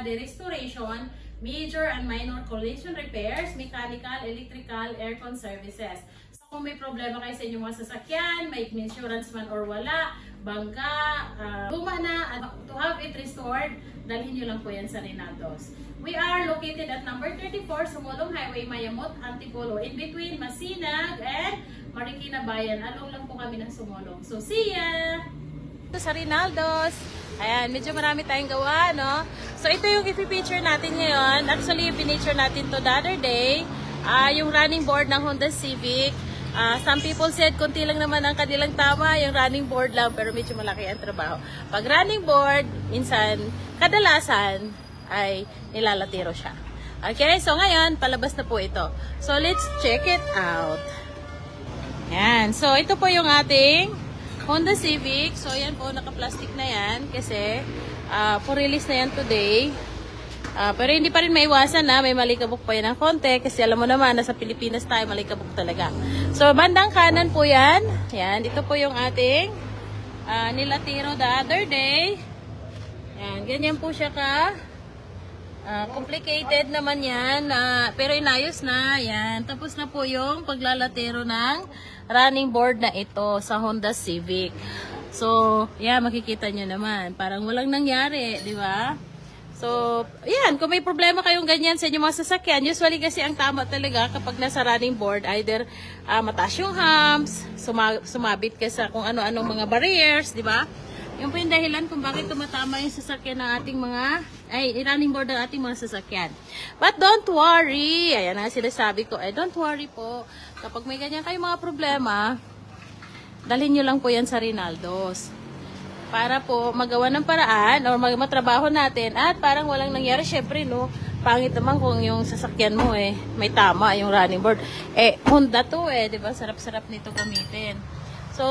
body restoration, major and minor collision repairs, mechanical, electrical, aircon services. So kung may problema kayo sa inyong mga sasakyan, may insurance man or wala, bangga, luma na, to have it restored, dalhin nyo lang po yan sa Rinaldo's. We are located at number 34, Sumulong Highway, Mayamot, Antipolo, in between Masinag and Marikina Bayan. Along lang po kami ng Sumulong. So, see ya! Sa Rinaldo's, ayan, medyo marami tayong gawa, no? So, ito yung i-feature natin ngayon. Actually, i-feature natin to the other day. Yung running board ng Honda Civic. Some people said, konti lang naman ang kanilang tama, yung running board lang, pero medyo malaki ang trabaho. Pag running board, minsan, kadalasan, ay nilalatiro siya. Okay, so ngayon, palabas na po ito. So, let's check it out. Yan, so ito po yung ating Honda Civic. So, yan po, naka-plastic na yan, kasi, for release na yan today. Pero hindi pa rin maiwasan na may malikabok pa yan ng konti kasi alam mo naman, nasa Pilipinas tayo, malikabok talaga. So, bandang kanan po yan. Yan, ito po yung ating nilatiro the other day. Yan, ganyan po siya ka. Complicated naman yan, pero inayos na. Yan, tapos na po yung paglalatiro ng running board na ito sa Honda Civic. So, yan, makikita nyo naman. Parang walang nangyari, di ba? So, yan, kung may problema kayong ganyan sa inyong mga sasakyan, usually kasi ang tama talaga kapag nasa running board, either mataas yung humps, sumabit ka sa kung ano-anong mga barriers, di ba? Yung po yung dahilan kung bakit tumatama yung sasakyan ng ating mga, running board ng ating mga sasakyan. But don't worry, ayan nga sinasabi ko, don't worry po, kapag may ganyan kayong mga problema, dalhin nyo lang po yan sa Rinaldo's. Para po magawa ng paraan or matrabaho natin at parang walang nangyari. Syempre, no, pangit naman kung yung sasakyan mo may tama yung running board. Honda to di ba? Sarap-sarap nito gamitin. So,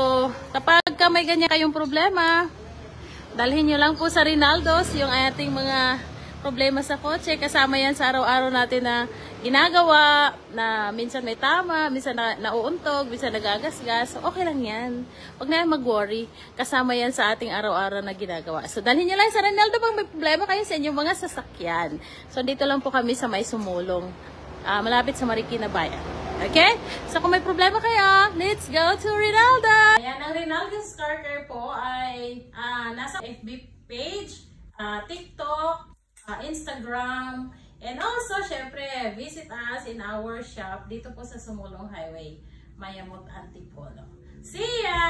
kapag may ganyan kayong problema, dalhin nyo lang po sa Rinaldo's yung ating mga problema sa kotse. Kasama yan sa araw-araw natin na ginagawa, na minsan may tama, minsan nauuntog, minsan nagagasgas. So, okay lang yan. Huwag na mag-worry. Kasama yan sa ating araw-araw na ginagawa. So, dalhin nyo lang sa Rinaldo pag may problema kayo sa inyong mga sasakyan. So, dito lang po kami sa May Sumulong. Malapit sa Marikina Bayan. Okay? So, kung may problema kayo, let's go to Rinaldo! Ayan, ang Rinaldo's Car Care po ay nasa FB page, TikTok, Instagram, and also, syempre, visit us in our shop dito po sa Sumulong Highway, Mayamot, Antipolo. See ya!